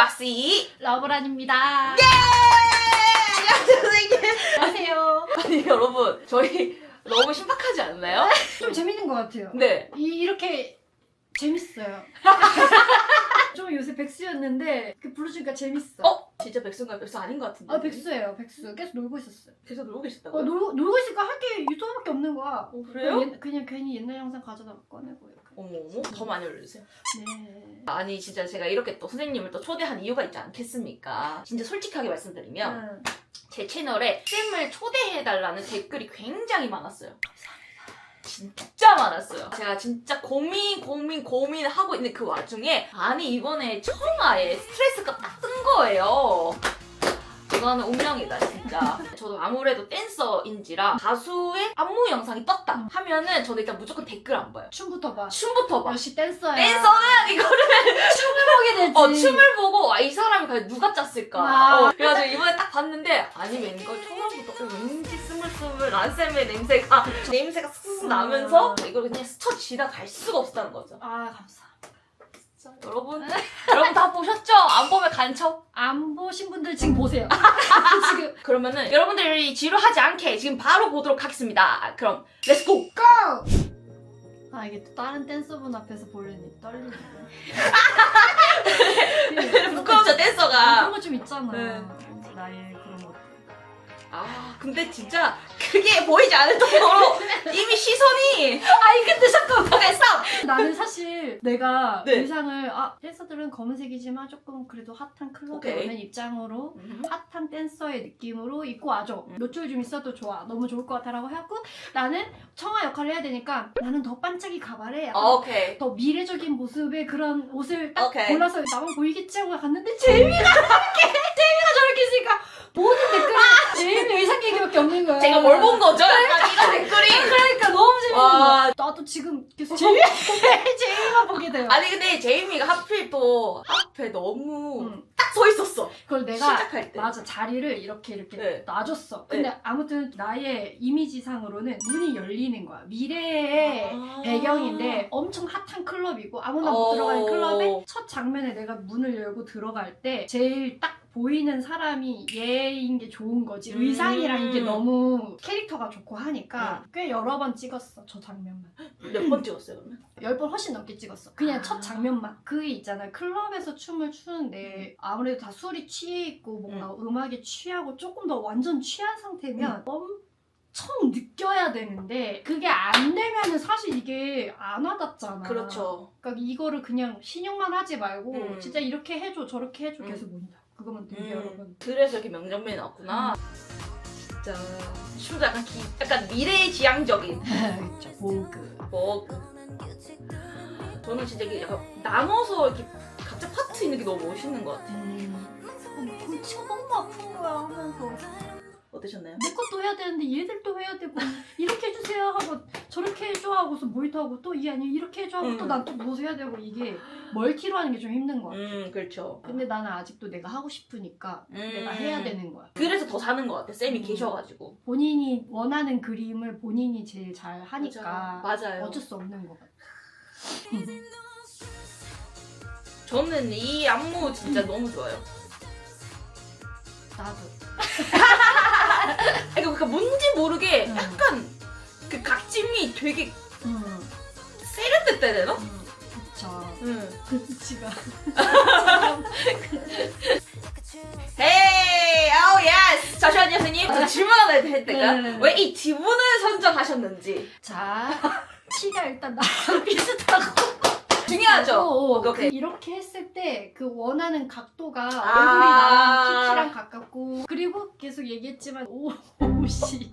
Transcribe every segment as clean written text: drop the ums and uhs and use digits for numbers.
왁시 러브란입니다. 예! 안녕하세요 선생님. 안녕하세요. 아니 여러분 저희 너무 신박하지 않나요? 좀 재밌는 것 같아요. 네. 이렇게 재밌어요. 좀 요새 백수였는데 불러주니까 재밌어. 진짜 백수인가요? 백수 아닌 것 같은데. 아 백수예요. 백수. 계속 놀고 있었어요. 계속 놀고 계셨다고요? 놀고 있으니까 할 게 유튜브밖에 없는 거야. 그래요? 그냥 괜히 옛날 영상 가져다 꺼내고 이렇게. 어머 더 많이 올려주세요. 네. 아니 진짜 제가 이렇게 또 선생님을 또 초대한 이유가 있지 않겠습니까? 진짜 솔직하게 말씀드리면 제 채널에 쌤을 초대해달라는 댓글이 굉장히 많았어요. 진짜 많았어요. 제가 진짜 고민하고 있는 그 와중에 아니 이번에 청아에 스트레스가 딱 뜬 거예요. 이거는 운명이다 진짜. 저도 아무래도 댄서인지라 가수의 안무 영상이 떴다 하면은 저는 일단 무조건 댓글 안 봐요. 춤부터 봐. 춤부터 봐. 역시 댄서야. 댄서는 이거를 춤을 보게 되지. 춤을 보고 이 사람이 과연 누가 짰을까. 그래가지고 이번에 딱 봤는데 아니면 이거 처음부터 왠지 스물스물 란쌤의 냄새가 쓱쓱 나면서 이걸 그냥 스쳐지다 갈 수가 없었다는 거죠. 아 감사합니다. 진짜 여러분 다 보셨죠? 안 보면 간첩. 안 보신 분들 지금 보세요. 지금 그러면은 여러분들이 지루하지 않게 지금 바로 보도록 하겠습니다. 그럼 렛츠고! 고! 아 이게 또 다른 댄서분 앞에서 보려니 떨리네. 부끄럽죠 댄서가. 그런 거 좀 있잖아. 네. 나의 그런 거. 아 근데 진짜 그게 보이지 않을 정도로 이미 시선이 아니 근데 잠깐만. 됐어! 나는 사실 내가 네. 의상을 댄서들은 검은색이지만 조금 그래도 핫한 클럽에 오케이. 오는 입장으로 핫한 댄서의 느낌으로 입고 와줘. 몇 줄 좀 있어도 좋아. 너무 좋을 것 같아 라고 해갖고 나는 청아 역할을 해야 되니까 나는 더 반짝이 가발에 약간 오케이. 더 미래적인 모습의 그런 옷을 딱 오케이. 골라서 나만 보이겠지 하고 갔는데 제이미가 저렇게 있으니까 모든 댓글에 제이미 의상 얘기밖에 없는 거야. 제가 뭘 본 거죠? 약간 이거 댓글이. 그러니까 너무 재밌는 와. 거야. 나도 지금 계속 제이미만 보게 돼요. 아니 근데 제이미가 하필 또 앞에 너무 응. 딱 서 있었어. 그걸 내가 시작할 때. 맞아 자리를 이렇게 네. 놔줬어. 근데 아무튼 나의 이미지상으로는 문이 열리는 거야. 미래의 배경인데 엄청 핫한 클럽이고 아무나 못 들어가는 클럽에 첫 장면에 내가 문을 열고 들어갈 때 제일 딱 보이는 사람이 얘인 게 좋은 거지. 의상이랑 이게 너무 캐릭터가 좋고 하니까 꽤 여러 번 찍었어 저 장면만. 몇 번 찍었어요 그러면? 10번 훨씬 넘게 찍었어. 그냥 첫 장면만. 그게 있잖아요. 클럽에서 춤을 추는데 아무래도 다 술이 취해 있고 뭔가 음악에 취하고 조금 더 완전 취한 상태면 엄청 느껴야 되는데 그게 안 되면은 사실 이게 안 와닿잖아. 그렇죠. 그러니까 이거를 그냥 신용만 하지 말고 진짜 음. 이렇게 해줘 저렇게 해줘 계속 본다. 그거만 되게 여러분. 그래서 이렇게 명장면이 나왔구나. 진짜 춤도 약간 미래지향적인 그렇죠. 보그. 저는 진짜 이게 약간 나눠서 이렇게 각자 파트 있는 게 너무 멋있는 것 같아요. 골치가 너무 아픈 거야 하면서. 어떠셨나요? 내 것도 해야 되는데 얘들도 해야 되고 이렇게 해주세요 하고 저렇게 해줘 하고서 모니터 하고 또 이 아니 이렇게 해줘 하고 또 난 또 무엇을 해야 되고 이게 멀티로 하는 게 좀 힘든 거야. 그렇죠. 근데 나는 아직도 내가 하고 싶으니까 내가 해야 되는 거야. 그래서 더 사는 것 같아. 쌤이 계셔가지고. 본인이 원하는 그림을 본인이 제일 잘 하니까 맞아요. 어쩔 수 없는 것 같아. 저는 이 안무 진짜 너무 좋아요. 나도. 그러니까 뭔지 모르게 응. 약간 그 각짐이 되게 응. 세련됐다 해야 되나? 그쵸. 응. 그치가. 헤이! 아우 예스! 잠시만요 선생님. 저 질문 하나 해도 될까요? 네네네. 왜 이 지문을 선정하셨는지. 자, 키가 일단 나랑 비슷하고. 중요하죠? 오케이. 이렇게 했을 때 그 원하는 각도가 얼굴이 아. 나랑 키키랑 가깝고 그리고 계속 얘기했지만 옷이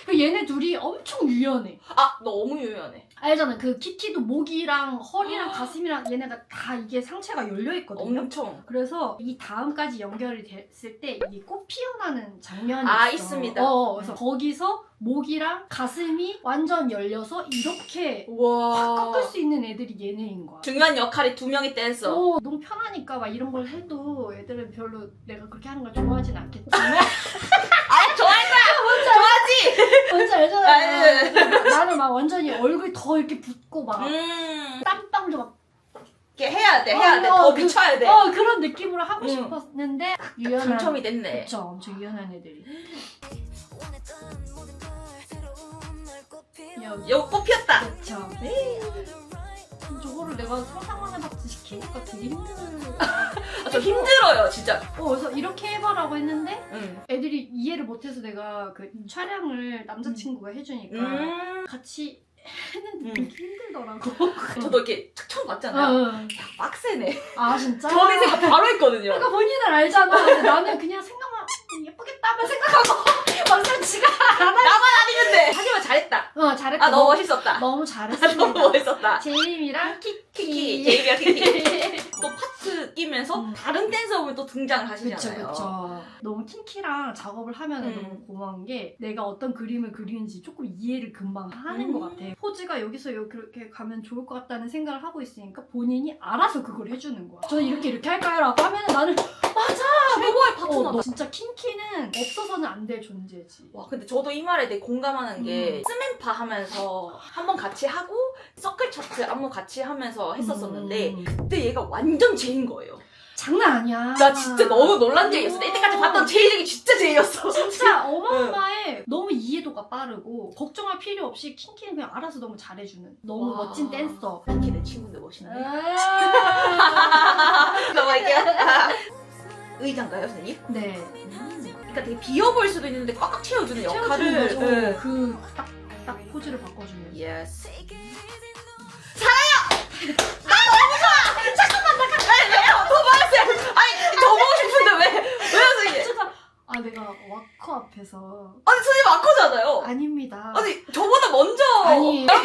그 얘네 둘이 엄청 유연해. 너무 유연해. 알잖아. 그 키키도 목이랑 허리랑 가슴이랑 얘네가 다 이게 상체가 열려 있거든요. 엄청. 그래서 이 다음까지 연결이 됐을 때 이게 꽃 피어나는 장면이 있어. 있습니다. 그래서 거기서 목이랑 가슴이 완전 열려서 이렇게 확 우와. 꺾을 수 있는 애들이 얘네인 거야. 중요한 역할이 두 명이 댄서. 너무 편하니까 막 이런 걸 해도 애들은 별로 내가 그렇게 하는 걸 좋아하진 않겠지만 좋아할 거야! 좋아하지! 뭔지 알잖아. 나는 막 완전히 얼굴 더 이렇게 붓고 막 땀방도 막 있게 해야 돼. 더 미쳐야 돼. 그런 느낌으로 하고 싶었는데 유연한 당첨이 됐네. 그쵸, 엄청 유연한 애들이. 여기 꽃 피었다. 그쵸. 저거를 내가 상상만 해봤지 시키니까 되게 힘들어요. 저 힘들어요, 진짜. 그래서 이렇게 해봐라고 했는데 응. 애들이 이해를 못해서 내가 그 촬영을 남자친구가 해주니까 같이 했는데 되게 힘들더라고. 저도 이렇게 처음 봤잖아요. 야, 빡세네. 아 진짜? 저는 생각 바로 했거든요. 그러니까 본인은 알잖아. 근데 나는 그냥 생각만 예쁘겠다만 생각하고 막상 지가 나만 아니는데. 하지만 잘했다. 잘했다. 아, 너무 멋있었다. 너무 잘했습니다. 너무 멋있었다. 제임이랑 키키, 제이비랑 키키. 또 파트 끼면서 다른 댄서분 또 등장을 하시잖아요. 그쵸. 너무 킹키랑 작업을 하면 너무 고마운 게 내가 어떤 그림을 그리는지 조금 이해를 금방 하는 것 같아. 포즈가 여기서 이렇게 가면 좋을 것 같다는 생각을 하고 있으니까 본인이 알아서 그걸 해주는 거야. 저는 이렇게 할까요? 라고 하면 나는 맞아! 최고의 파트너다. 너 진짜 킹키는 없어서는 안 될 존재지. 와, 근데 저도 이 말에 되게 공감하는 게 스맨파 하면서 한번 같이 하고 서클 차트 안무 같이 하면서 했었었는데 그때 얘가 완전 제인 거예요. 장난 아니야. 나 진짜 너무 놀란 적이었어. 이때까지 봤던 제이 중에 진짜 제이였어. 진짜 어마어마해. 너무 이해도가 빠르고 걱정할 필요 없이 킹키는 그냥 알아서 너무 잘해주는 너무 와. 멋진 댄서. 키키 내 친구인데 멋있네. 아~ 넘어갈게요. 의자인가요, 선생님? 네. 그러니까 되게 비어 보일 수도 있는데 꽉꽉 채워주는 역할을. 채워주는 네. 거죠. 그 딱 포즈를 바꿔주는. 예스. 살아요! 나 너무 좋아! 잠깐만, 아니, 왜요? 더 말했어요. 아니, 더 보고 싶은데 왜요, 선생님? 진짜 내가 와커 앞에서 아니, 선생님 아코잖아요. 아닙니다. 아니, 저보다 먼저. 아니에요. 이거는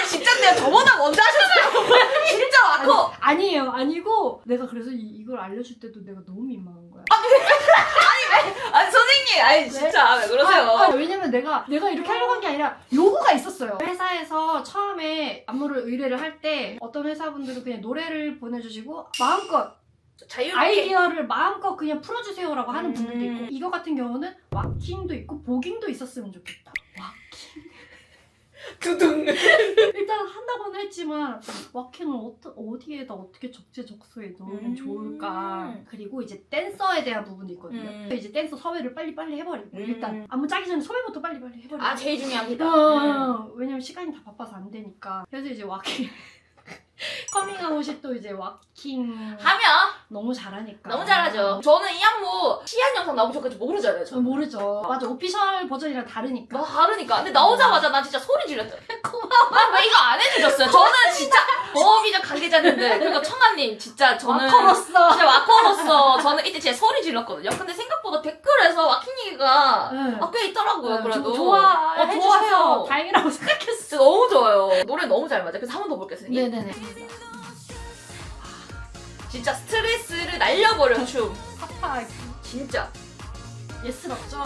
진짜인데요. 저보다 먼저 하셨어요. 진짜 아코. 아니에요. 아니고 내가 그래서 이걸 알려줄 때도 내가 너무 민망한 거야. 아니, 선생님. 아니, 진짜. 왜 그러세요? 왜냐면 내가 이렇게 하려고 한 게 아니라 요구가 있었어요. 회사에서 처음에 안무를 의뢰를 할 때 어떤 회사분들은 그냥 노래를 보내주시고 마음껏 자유롭게. 아이디어를 마음껏 그냥 풀어주세요라고 하는 분들도 있고 이거 같은 경우는 왁킹도 있고 보깅도 있었으면 좋겠다. 두둥. 일단 한다고는 했지만 왁킹을 어디에다 어떻게 적재적소에 넣으면 좋을까. 그리고 이제 댄서에 대한 부분도 있거든요. 이제 댄서 섭외를 빨리빨리 해버리고 일단 안무 짜기 전에 섭외부터 빨리빨리 해버리고. 아, 제일 중요합니다. 왜냐면 시간이 다 바빠서 안 되니까. 그래서 이제 왁킹 커밍아웃이 또 이제 왁킹 하면 너무 잘하니까. 너무 잘하죠. 저는 이 안무 시안 영상 나오기 전까지 모르잖아요. 저 모르죠. 맞아, 오피셜 버전이랑 다르니까. 너무 다르니까. 근데 나오자마자 나 진짜 소리 질렀어요. 고마워. 왜 이거 안 해주셨어요? 저는 진짜 어비전 관계자님들 그리고 청아님 진짜 저는 와커로서 진짜 와커로서 저는 이때 진짜 소리 질렀거든요. 근데 생각보다 댓글에서 와킹 얘기가 꽤 있더라고요. 그래도 좋아해서 다행이라고 생각했어. 진짜 너무 좋아요. 노래 너무 잘 맞아요. 그래서 한 번 더 볼게요, 선생님. 네네네. 진짜 스트레스를 날려버려 춤. 파파 진짜 예스럽죠?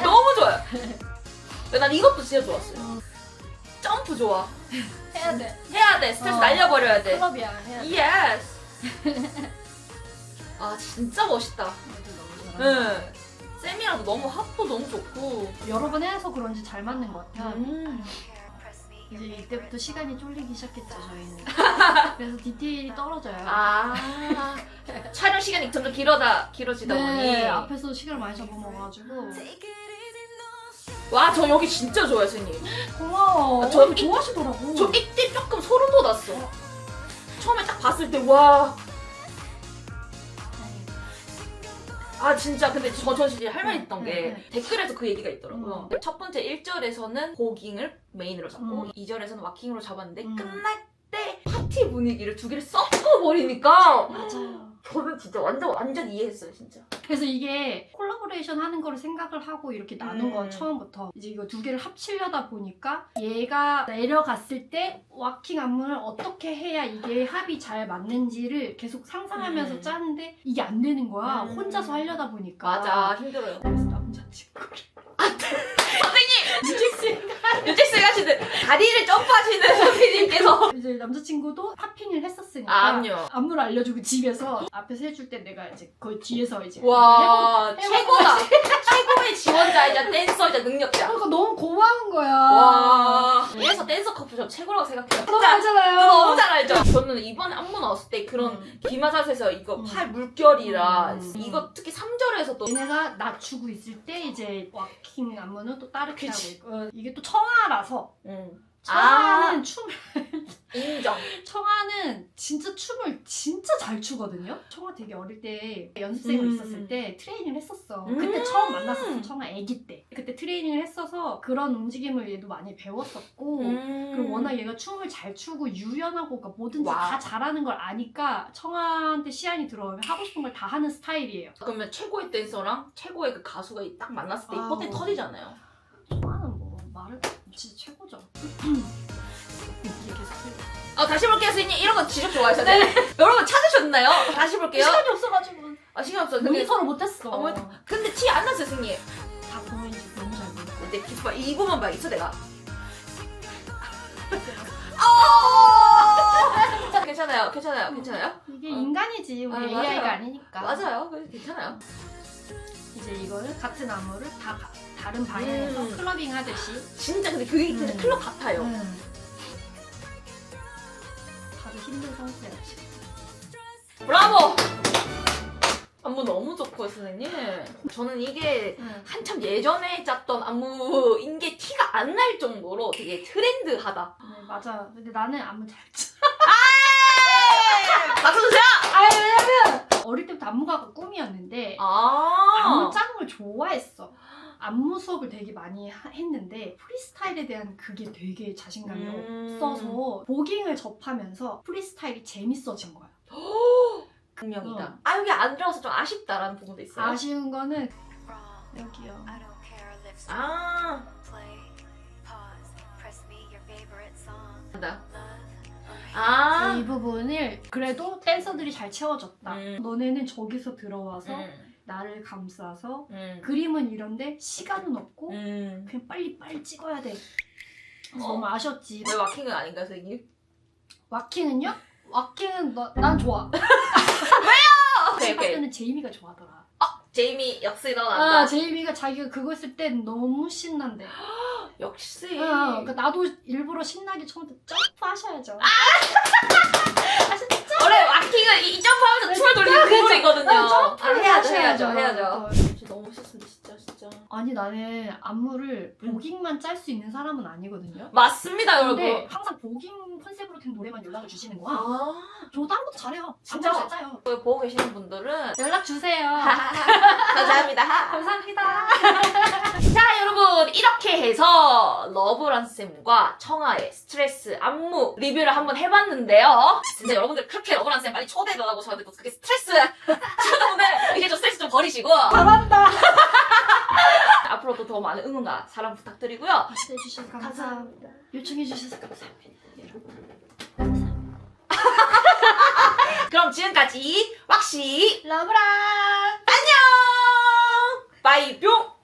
너무 좋아요. 난 이것도 진짜 좋았어요. 점프 좋아. 해야 돼. 해야 돼. 스트레스 날려버려야 돼. 클럽이야. 해야 돼. 예스. 아, 진짜 멋있다. 너무 잘한다. 응. 쌤이랑도 너무 합도 너무 좋고. 여러 번 해서 그런지 잘 맞는 것 같아요. 이제 이때부터 시간이 쫄리기 시작했죠, 저희는. 그래서 디테일이 떨어져요. 촬영 시간이 점점 길어지다 보니. 네, 앞에서 시간을 많이 잡아먹어가지고. 와, 저 여기 진짜 좋아요, 선생님. 고마워. 저 좋아하시더라고. 저 이때 조금 소름 돋았어. 처음에 딱 봤을 때, 와. 아, 진짜. 근데 저 진짜 할 말 있던 게 댓글에서 그 얘기가 있더라고요. 첫 번째 1절에서는 보깅을 메인으로 잡고 2절에서는 와킹으로 잡았는데 끝날 때 파티 분위기를 두 개를 섞어버리니까 맞아요. 저는 진짜 완전 이해했어요, 진짜. 그래서 이게 콜라보레이션 하는 거를 생각을 하고 이렇게 나눈 건 처음부터 이제 이거 두 개를 합치려다 보니까 얘가 내려갔을 때 와킹 안무를 어떻게 해야 이게 합이 잘 맞는지를 계속 상상하면서 짜는데 이게 안 되는 거야. 혼자서 하려다 보니까. 맞아, 힘들어요. 그래서 남자친구를 선생님! 유직스 하시는 다리를 점프하시는 선생님께서 이제 남자친구도 팝핑을 했었으니까 그럼요. 안무를 알려주고 집에서 앞에서 해줄 때 내가 이제 거의 뒤에서 이제 와 해보- 최고다. 최고의 지원자이자 댄서이자 능력자. 그러니까 너무 고마운 거야. 와. 그래서 댄서 커플 저 최고라고 생각해요. 너무 진짜 알잖아요. 너무 잘 알죠. 저는 이번에 안무 나왔을 때 그런 기마샷에서 이거 팔 물결이라 이거 특히 3절에서 또 얘네가 낮추고 있을 때 이제 워킹 안무는 또 다르게 하고 있고 이게 또 청아라서 청아는 인정. 청아는 진짜 춤을 진짜 잘 추거든요. 청아 되게 어릴 때 연습생으로 있었을 때 트레이닝을 했었어. 그때 처음 만났었어. 청아 아기 때. 그때 트레이닝을 했어서 그런 움직임을 얘도 많이 배웠었고 그리고 워낙 얘가 춤을 잘 추고 유연하고 그러니까 뭐든지 와. 다 잘하는 걸 아니까 청아한테 시안이 들어오면 하고 싶은 걸 다 하는 스타일이에요. 그러면 최고의 댄서랑 최고의 그 가수가 딱 만났을 때 이 포텐 터지잖아요. 청아는 뭐 말을 진짜 최고죠. 이게 계속 다시 볼게요, 선생님. 이런 거 진짜 좋아하시네. 여러분 찾으셨나요? 다시 볼게요. 시간이 없어가지고 시간 없어. 근데 모니터를 못했어. 근데 티 안 났어요, 선생님. 다 보면 이제 너무 잘 보여. 근데 기봐 이거만 봐 있어 내가. 괜찮아요, 괜찮아요, 괜찮아요. 이게 인간이지 우리 맞아요. AI가 아니니까. 맞아요, 그래서 괜찮아요. 이제 이거를 같은 안무를 다 다른 방향에서 클러빙 하듯이. 진짜 근데 그게 진짜 클럽 같아요. 다들 힘든 선수야 지금. 브라보! 안무 너무 좋고 선생님. 저는 이게 한참 예전에 짰던 안무인 게 티가 안 날 정도로 되게 트렌드하다. 네, 맞아. 근데 나는 안무 잘 쳐. 박수 주세요! 왜냐면 어릴 때부터 안무가 꿈이었는데 안무 짜는 걸 좋아했어. 안무 수업을 되게 많이 했는데 프리스타일에 대한 그게 되게 자신감이 없어서 보깅을 접하면서 프리스타일이 재밌어진 거야. 분명이다. 여기 안 들어가서 좀 아쉽다라는 부분도 있어요. 아쉬운 거는 여기요. 아. 이 부분을 그래도 댄서들이 잘 채워줬다. 너네는 저기서 들어와서 나를 감싸서 그림은 이런데 시간은 없고 그냥 빨리 찍어야 돼. 너무 아쉬웠지. 왜 와킹은 아닌가요, 선생님? 와킹은요? 와킹은 난 좋아. 오케이. 그때는 제이미가 좋아하더라. 제이미 역시 넌 안다. 제이미가 자기가 그거 했을 때 너무 신난대. 역시. 그러니까 나도 일부러 신나게 처음부터 점프하셔야죠. 원래 와킹은 이 점프하면서 춤을 돌리는 그거거든요. 점프를 해야죠. 하셔야죠. 너무 멋있었는데 진짜. 아니 나는 안무를 보깅만 짤 수 있는 사람은 아니거든요. 맞습니다, 근데 여러분. 항상 보깅 컨셉으로 된 노래만 연락을 주시는 거야. 아. 저 다른 것도 잘해요. 진짜? 잘 짜요. 보고 계시는 분들은 연락 주세요. 감사합니다. 감사합니다. 자, 여러분 이렇게 해서 러브란쌤과 청아의 스트레스 안무 리뷰를 한번 해봤는데요. 진짜 여러분들 그렇게 러브란쌤 빨리 초대해달라고 저한테 또 그렇게 스트레스 여러분들 이제 좀 스트레스 좀 버리시고 잘한다. 앞으로도 더 많은 응원과 사랑 부탁드리고요. 해주셔서 감사합니다. 요청해주셔서 감사합니다. 그럼 지금까지 왁시 러브란. 안녕. 빠이 뿅.